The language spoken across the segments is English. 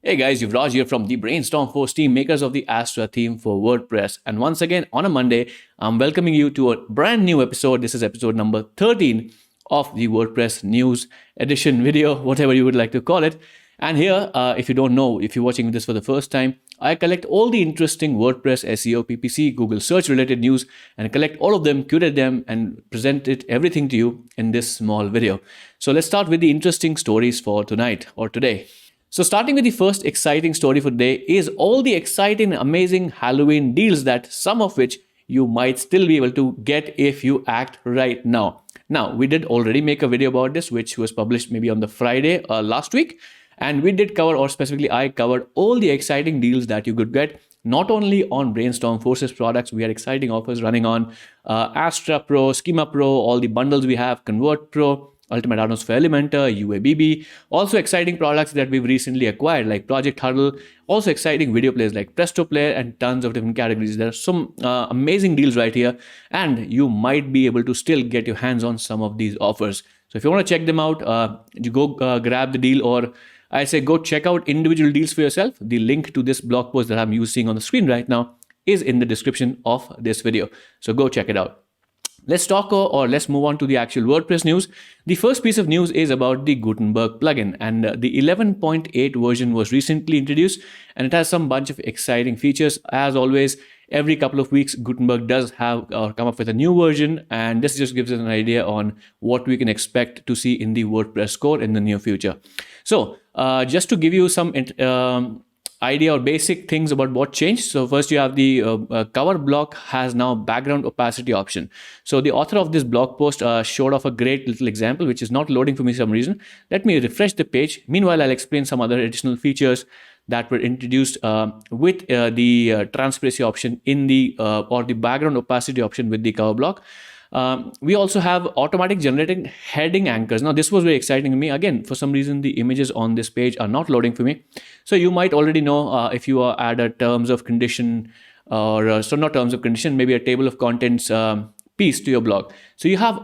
Hey guys, Yuvraj here from the Brainstorm Force team, makers of the Astra theme for WordPress. And once again, on a Monday, I'm welcoming you to a brand new episode. This is episode number 13 of the WordPress News Edition video, whatever you would like to call it. And here, if you don't know, if you're watching this for the first time, I collect all the interesting WordPress, SEO, PPC, Google search related news, and collect all of them, curate them, and present it everything to you in this small video. So let's start with the interesting stories for tonight or today. So starting with the first exciting story for today is all the exciting, amazing Halloween deals that some of which you might still be able to get if you act right now. Now, we did already make a video about this, which was published maybe on the Friday last week. And we did cover, or specifically I covered, all the exciting deals that you could get, not only on Brainstorm Forces products. We had exciting offers running on Astra Pro, Schema Pro, all the bundles we have, Convert Pro, Ultimate Add-ons for Elementor, UABB, also exciting products that we've recently acquired like Project Huddle, also exciting video players like Presto Player, and tons of different categories. There are some amazing deals right here, and you might be able to still get your hands on some of these offers. So if you want to check them out, you go grab the deal, or I say go check out individual deals for yourself. The link to this blog post that I'm using on the screen right now is in the description of this video. So go check it out. Let's talk or let's move on to the actual WordPress news. The first piece of news is about the Gutenberg plugin, and the 11.8 version was recently introduced, and it has some bunch of exciting features. As always, every couple of weeks, Gutenberg does have or come up with a new version, and this just gives us an idea on what we can expect to see in the WordPress core in the near future. So just to give you some idea or basic things about what changed. So first you have the cover block has now background opacity option. So the author of this blog post showed off a great little example, which is not loading for me for some reason. Let me refresh the page. Meanwhile, I'll explain some other additional features that were introduced with the transparency option in the or the background opacity option with the cover block. We also have automatic generating heading anchors. Now, this was very exciting to me. Again, for some reason, the images on this page are not loading for me. So you might already know if you are at a terms of condition or so not terms of condition, maybe a table of contents piece to your blog. So you have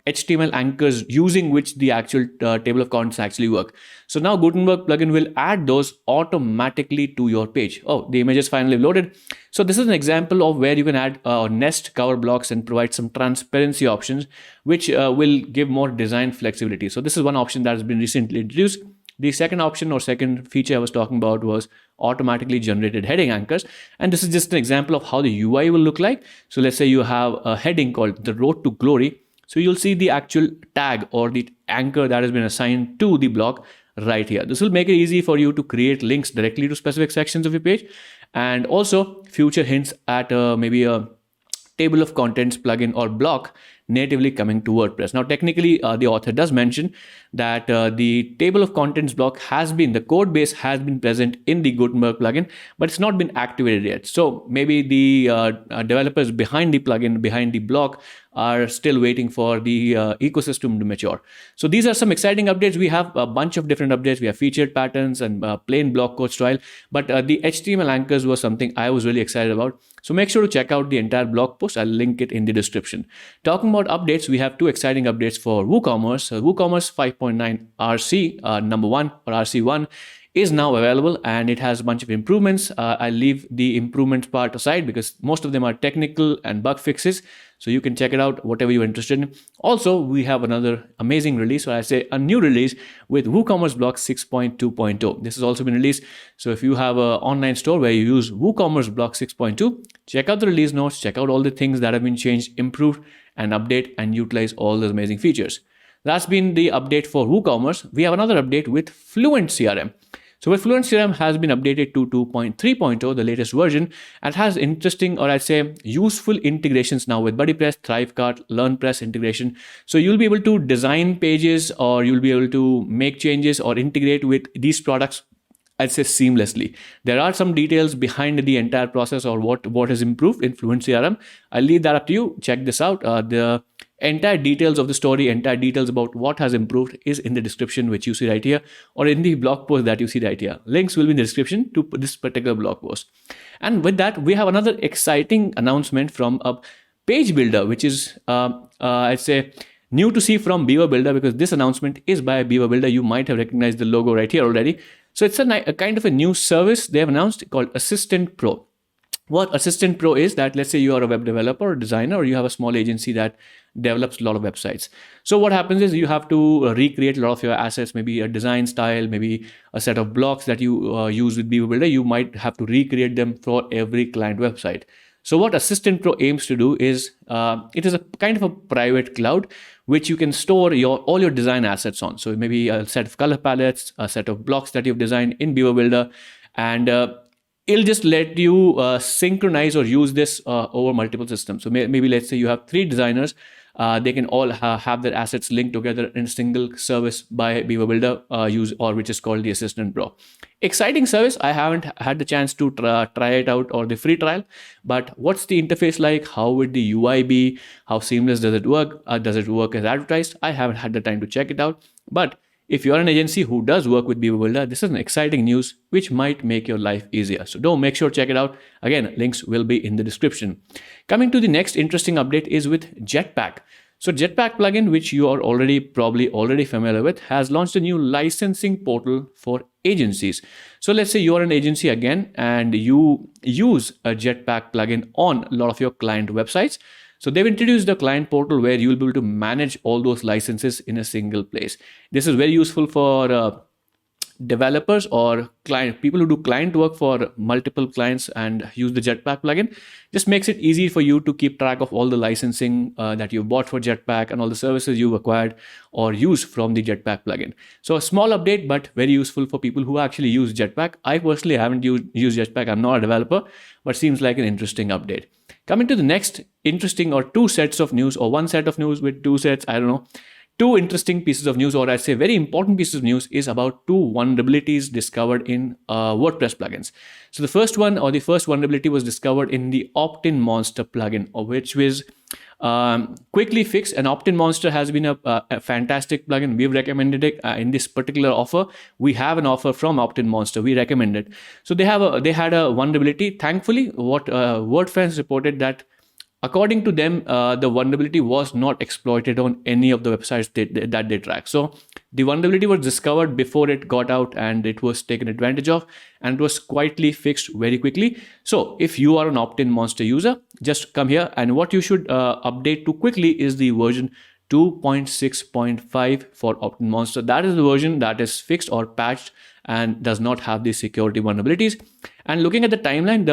HTML anchors using which the actual table of contents actually work. So now Gutenberg plugin will add those automatically to your page. Oh, the image is finally loaded. So this is an example of where you can add nest cover blocks and provide some transparency options, which will give more design flexibility. So this is one option that has been recently introduced. The second option or second feature I was talking about was automatically generated heading anchors. And this is just an example of how the UI will look like. So let's say you have a heading called The Road to Glory. So you'll see the actual tag or the anchor that has been assigned to the block right here. This will make it easy for you to create links directly to specific sections of your page, and also future hints at maybe a table of contents plugin or block natively coming to WordPress. Now, technically, the author does mention that the table of contents block has been, the code base has been present in the Gutenberg plugin, but it's not been activated yet. So maybe the developers behind the plugin, behind the block, are still waiting for the ecosystem to mature. So these are some exciting updates. We have a bunch of different updates. We have featured patterns and plain block code style, but the HTML anchors was something I was really excited about. So make sure to check out the entire blog post. I'll link it in the description. Talking about updates, we have two exciting updates for WooCommerce. WooCommerce 5.9 RC number 1 or RC1 is now available, and it has a bunch of improvements. I'll leave the improvements part aside because most of them are technical and bug fixes. So you can check it out, whatever you're interested in. Also, we have another amazing release, or I say a new release with WooCommerce Block 6.2.0. This has also been released. So if you have an online store where you use WooCommerce Block 6.2, check out the release notes, check out all the things that have been changed, improved, and update and utilize all those amazing features. That's been the update for WooCommerce. We have another update with Fluent CRM. So with Fluent CRM has been updated to 2.3.0, the latest version, and has interesting, or I'd say useful integrations now with BuddyPress, Thrivecart, LearnPress integration. So you'll be able to design pages, or you'll be able to make changes or integrate with these products, I'd say seamlessly. There are some details behind the entire process or what has improved in Fluent CRM. I'll leave that up to you. Check this out. The entire details of the story, entire details about what has improved is in the description, which you see right here, or in the blog post that you see right here. Links will be in the description to this particular blog post. And with that, we have another exciting announcement from a page builder, which is, I'd say, new to see from Beaver Builder, because this announcement is by Beaver Builder. You might have recognized the logo right here already. So it's a kind of a new service they have announced called Assistant Pro. What Assistant Pro is that, let's say you are a web developer or designer, or you have a small agency that develops a lot of websites. So what happens is you have to recreate a lot of your assets, maybe a design style, maybe a set of blocks that you use with Beaver Builder. You might have to recreate them for every client website. So what Assistant Pro aims to do is it is a kind of a private cloud which you can store all your design assets on. So maybe a set of color palettes, a set of blocks that you've designed in Beaver Builder, and it'll just let you synchronize or use this over multiple systems. So maybe let's say you have 3 designers. They can all have their assets linked together in a single service by Beaver Builder, which is called the Assistant Pro. Exciting service. I haven't had the chance to try it out or the free trial, but what's the interface like? How would the UI be? How seamless does it work? Does it work as advertised? I haven't had the time to check it out, but if you're an agency who does work with Beaver Builder, this is an exciting news which might make your life easier. So make sure to check it out. Again, links will be in the description. Coming to the next interesting update is with JetPack. So JetPack plugin, which you are probably already familiar with, has launched a new licensing portal for agencies. So let's say you are an agency again and you use a JetPack plugin on a lot of your client websites. So they've introduced a client portal where you will be able to manage all those licenses in a single place. This is very useful for developers or people who do client work for multiple clients and use the JetPack plugin. Just makes it easy for you to keep track of all the licensing that you've bought for JetPack and all the services you've acquired or use from the JetPack plugin. So a small update, but very useful for people who actually use JetPack. I personally haven't used JetPack. I'm not a developer, but seems like an interesting update. Coming to the next interesting or 2 sets of news, or 1 set of news with 2 sets, I don't know. 2 interesting pieces of news, or I'd say very important pieces of news, is about 2 vulnerabilities discovered in WordPress plugins. So the first vulnerability was discovered in the Optin Monster plugin, which was quickly fixed. And Optin Monster has been a fantastic plugin. We've recommended it in this particular offer. We have an offer from Optin Monster. We recommend it. So they had a vulnerability. Thankfully, what WordPress reported that, according to them, the vulnerability was not exploited on any of the websites that they track. So the vulnerability was discovered before it got out and it was taken advantage of, and it was quietly fixed very quickly. So if you are an Optin Monster user, just come here, and what you should update to quickly is the version 2.6.5 for Optin Monster. That is the version that is fixed or patched and does not have the security vulnerabilities. And looking at the timeline,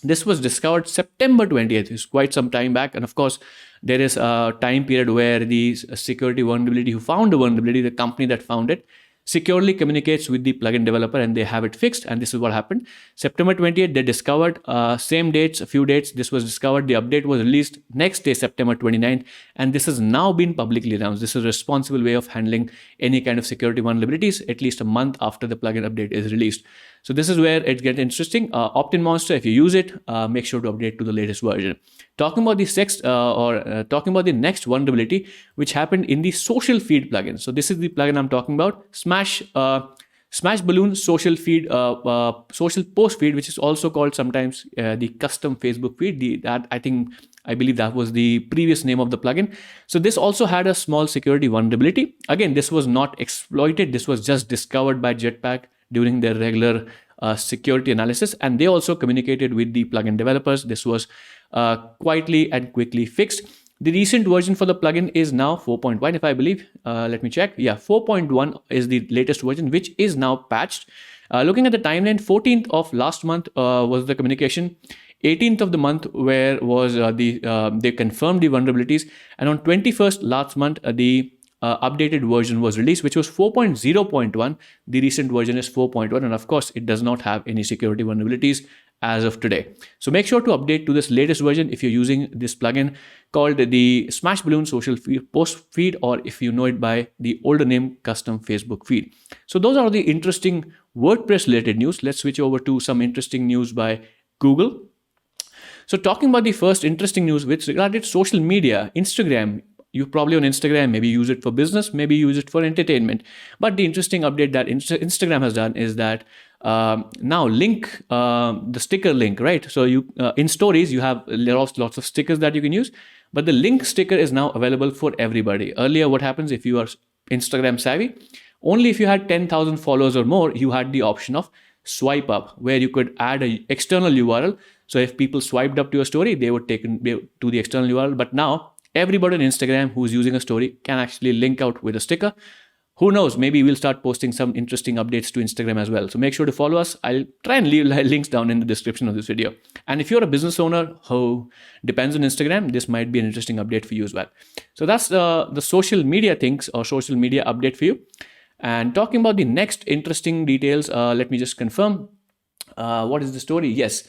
this was discovered September 20th. It's quite some time back. And of course, there is a time period where the security vulnerability who found the vulnerability, the company that found it, securely communicates with the plugin developer and they have it fixed. And this is what happened. September 20th, they discovered a few dates. This was discovered. The update was released next day, September 29th. And this has now been publicly announced. This is a responsible way of handling any kind of security vulnerabilities at least a month after the plugin update is released. So this is where it gets interesting. Optin Monster, if you use it, make sure to update to the latest version. Talking about the next vulnerability, which happened in the social feed plugin. So this is the plugin I'm talking about. Smash Balloon social feed, social post feed, which is also called sometimes the custom Facebook feed. I believe that was the previous name of the plugin. So this also had a small security vulnerability. Again, this was not exploited. This was just discovered by JetPack during their regular security analysis, and they also communicated with the plugin developers. This was quietly and quickly fixed. The recent version for the plugin is now 4.1, if I believe. Let me check. Yeah, 4.1 is the latest version, which is now patched. Looking at the timeline, 14th of last month was the communication. 18th of the month they confirmed the vulnerabilities, and on 21st last month the updated version was released, which was 4.0.1. The recent version is 4.1, and of course it does not have any security vulnerabilities as of today. So make sure to update to this latest version if you're using this plugin called the Smash Balloon social post feed, or if you know it by the older name, custom Facebook feed. So those are the interesting WordPress related news. Let's switch over to some interesting news by Google. So talking about the first interesting news with regard to social media, Instagram. You probably on Instagram, maybe use it for business, maybe use it for entertainment. But the interesting update that Instagram has done is that now the sticker link, right? So you in stories, you have lots of stickers that you can use, but the link sticker is now available for everybody. Earlier, what happens if you are Instagram savvy? Only if you had 10,000 followers or more, you had the option of swipe up, where you could add an external URL. So if people swiped up to your story, they would take to the external URL. But now everybody on Instagram who's using a story can actually link out with a sticker. Who knows, maybe we'll start posting some interesting updates to Instagram as well. So make sure to follow us. I'll try and leave links down in the description of this video. And if you're a business owner who depends on Instagram, this might be an interesting update for you as well. So that's the social media things or social media update for you. And talking about the next interesting details, let me just confirm. What is the story? Yes.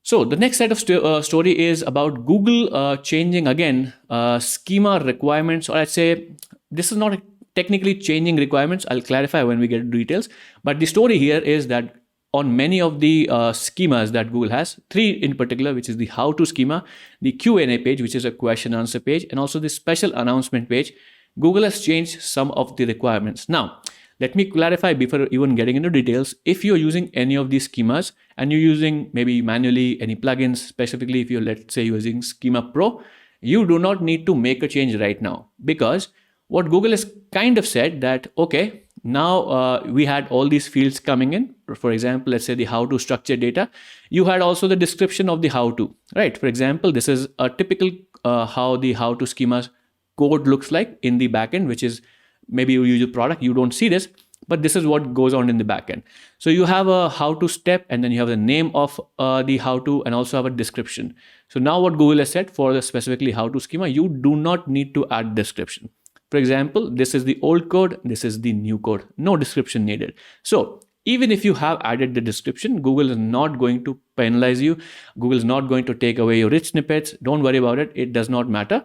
So the next set of story is about Google changing again schema requirements, or I'd say this is not technically changing requirements. I'll clarify when we get to details. But the story here is that on many of the schemas that Google has, 3 in particular, which is the how-to schema, the Q&A page, which is a question answer page, and also the special announcement page, Google has changed some of the requirements. Now, let me clarify before even getting into details. If you're using any of these schemas and you're using maybe manually any plugins, specifically if you're, let's say, using Schema Pro, you do not need to make a change right now, because what Google has kind of said that, okay, now we had all these fields coming in. For example, let's say the how to structure data. You had also the description of the how to, right? For example, this is a typical how the how to schemas code looks like in the backend, which is maybe you use a product, you don't see this, but this is what goes on in the backend. So you have a how to step, and then you have the name of the how to, and also have a description. So now what Google has said for the specifically how to schema, you do not need to add description. For example, this is the old code, this is the new code, no description needed. So even if you have added the description, Google is not going to penalize you. Google is not going to take away your rich snippets. Don't worry about it. It does not matter.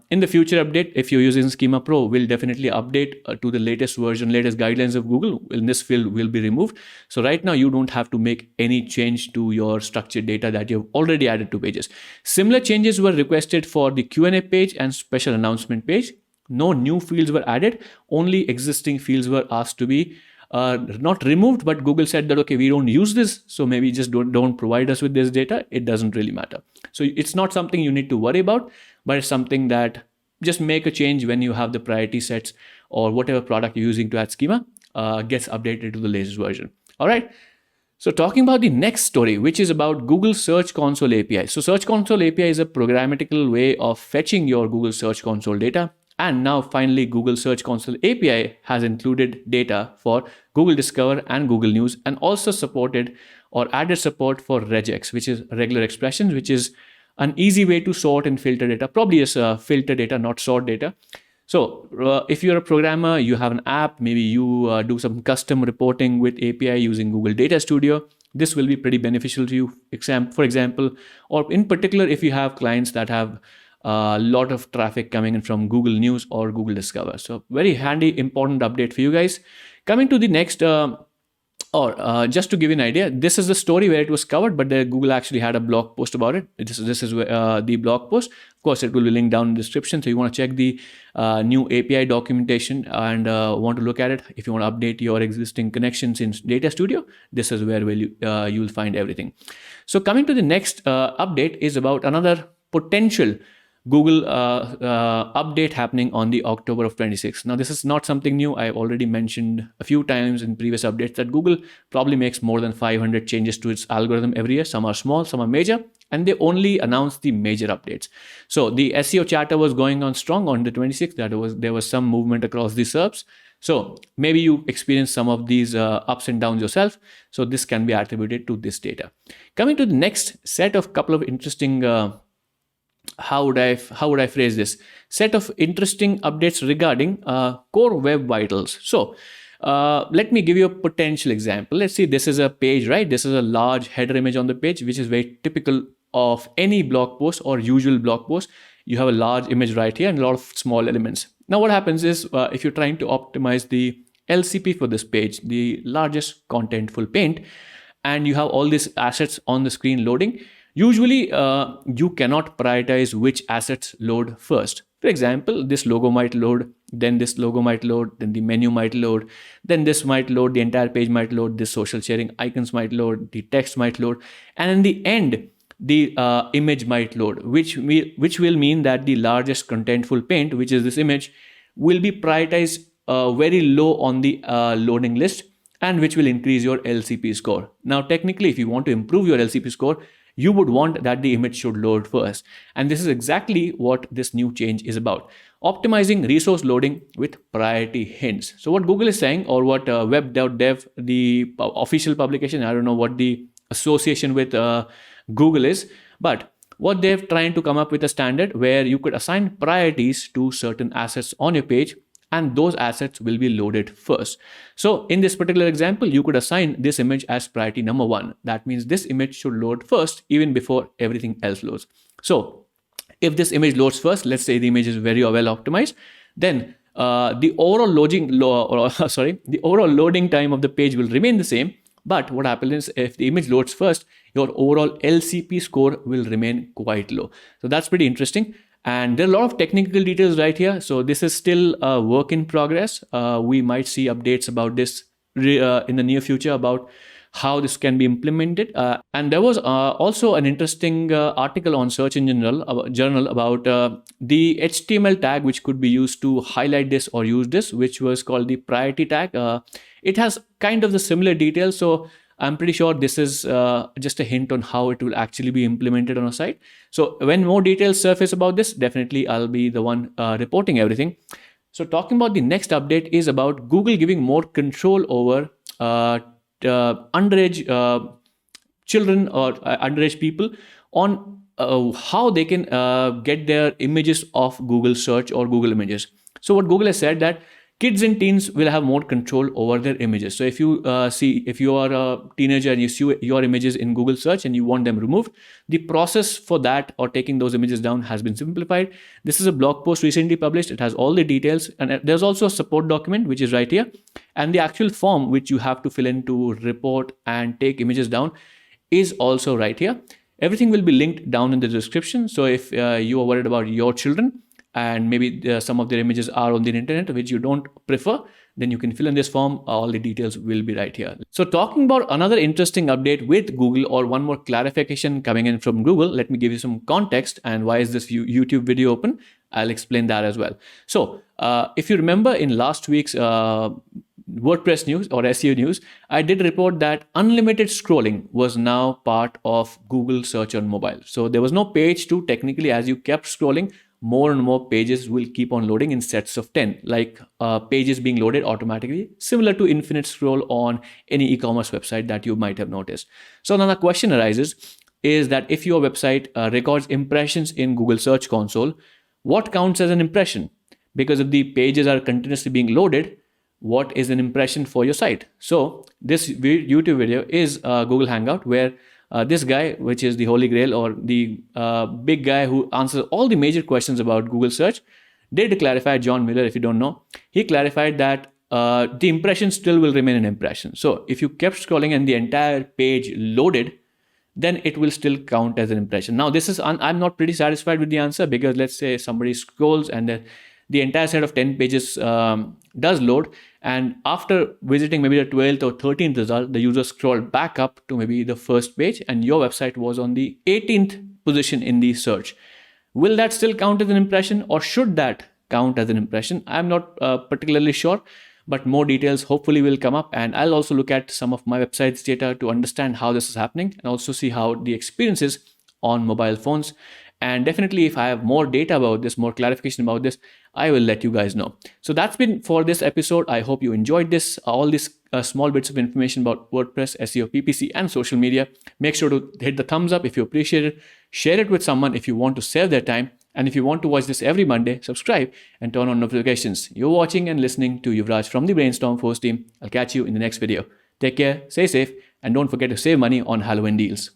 In the future update, if you're using Schema Pro, we'll definitely update to the latest version, latest guidelines of Google. In this field will be removed. So right now you don't have to make any change to your structured data that you've already added to pages. Similar changes were requested for the Q&A page and special announcement page. No new fields were added. Only existing fields were asked to be not removed, but Google said that, okay, we don't use this, so maybe just don't provide us with this data. It doesn't really matter. So it's not something you need to worry about, but it's something that just make a change when you have the priority sets or whatever product you're using to add schema gets updated to the latest version. All right. So talking about the next story, which is about Google Search Console API. So Search Console API is a programmatical way of fetching your Google Search Console data. And now finally, Google Search Console API has included data for Google Discover and Google News, and also supported or added support for regex, which is regular expressions, which is an easy way to sort and filter data. Probably is filter data, not sort data. So if you're a programmer, you have an app, maybe you do some custom reporting with API using Google Data Studio. This will be pretty beneficial to you, for example, or in particular, if you have clients that have a lot of traffic coming in from Google News or Google Discover. So very handy, important update for you guys. Coming to the next, just to give you an idea, this is the story where it was covered, but Google actually had a blog post about it. This is the blog post. Of course, it will be linked down in the description. So you want to check the new API documentation and want to look at it. If you want to update your existing connections in Data Studio, this is where you'll find everything. So coming to the next update is about another potential Google update happening on the October of 26. Now, this is not something new. I've already mentioned a few times in previous updates that Google probably makes more than 500 changes to its algorithm every year. Some are small, some are major, and they only announce the major updates. So the SEO chatter was going on strong on the 26th. There was some movement across the SERPs. So maybe you experienced some of these ups and downs yourself. So this can be attributed to this data. Coming to the next set of couple of interesting how would I phrase this? Set of interesting updates regarding core web vitals. So let me give you a potential example. Let's see, this is a page, right? This is a large header image on the page, which is very typical of any blog post or usual blog post. You have a large image right here and a lot of small elements. Now what happens is if you're trying to optimize the LCP for this page, the largest contentful paint, and you have all these assets on the screen loading, usually, you cannot prioritize which assets load first. For example, this logo might load, then this logo might load, then the menu might load, then this might load, the entire page might load, this social sharing icons might load, the text might load, and in the end, the image might load, which will mean that the largest contentful paint, which is this image, will be prioritized very low on the loading list, and which will increase your LCP score. Now, technically, if you want to improve your LCP score, you would want that the image should load first. And this is exactly what this new change is about. Optimizing resource loading with priority hints. So what Google is saying, or what web.dev, the official publication, I don't know what the association with Google is, but what they've trying to come up with a standard where you could assign priorities to certain assets on your page, and those assets will be loaded first. So in this particular example, you could assign this image as priority number 1. That means this image should load first even before everything else loads. So if this image loads first, let's say the image is very well optimized, then the overall loading time of the page will remain the same. But what happens is, if the image loads first, your overall LCP score will remain quite low. So that's pretty interesting. And there are a lot of technical details right here. So this is still a work in progress. We might see updates about this in the near future about how this can be implemented. And there was also an interesting article on Search Engine Journal about the HTML tag which could be used to highlight this or use this, which was called the priority tag. It has kind of the similar details. So I'm pretty sure this is just a hint on how it will actually be implemented on a site. So when more details surface about this, definitely I'll be the one reporting everything. So talking about the next update is about Google giving more control over underage children or underage people on how they can get their images off Google search or Google Images. So what Google has said that kids and teens will have more control over their images. So if you if you are a teenager and you see your images in Google search and you want them removed, the process for that or taking those images down has been simplified. This is a blog post recently published. It has all the details, and there's also a support document which is right here, and the actual form which you have to fill in to report and take images down is also right here. Everything will be linked down in the description. So if you are worried about your children, and maybe some of their images are on the internet which you don't prefer, then you can fill in this form. All the details will be right here. So talking about another interesting update with Google, or one more clarification coming in from Google, let me give you some context and why is this YouTube video open. I'll explain that as well. So if you remember in last week's WordPress news or SEO news, I did report that unlimited scrolling was now part of Google search on mobile. So there was no page to technically, as you kept scrolling, more and more pages will keep on loading in sets of 10, like pages being loaded automatically, similar to infinite scroll on any e-commerce website that you might have noticed. So now the question arises is that if your website records impressions in Google Search Console, what counts as an impression? Because if the pages are continuously being loaded, what is an impression for your site? So this YouTube video is Google Hangout, where this guy, which is the Holy Grail, or the big guy who answers all the major questions about Google search, did clarify. John Miller, if you don't know, he clarified that the impression still will remain an impression. So if you kept scrolling and the entire page loaded, then it will still count as an impression. Now this is, I'm not pretty satisfied with the answer, because let's say somebody scrolls and the entire set of 10 pages does load, and after visiting maybe the 12th or 13th result, the user scrolled back up to maybe the first page and your website was on the 18th position in the search. Will that still count as an impression, or should that count as an impression? I'm not particularly sure, but more details hopefully will come up, and I'll also look at some of my website's data to understand how this is happening and also see how the experience is on mobile phones. And definitely, if I have more data about this, more clarification about this, I will let you guys know. So that's been for this episode. I hope you enjoyed this, all these small bits of information about WordPress, SEO, PPC, and social media. Make sure to hit the thumbs up if you appreciate it. Share it with someone if you want to save their time. And if you want to watch this every Monday, subscribe and turn on notifications. You're watching and listening to Yuvraj from the Brainstorm Force team. I'll catch you in the next video. Take care, stay safe, and don't forget to save money on Halloween deals.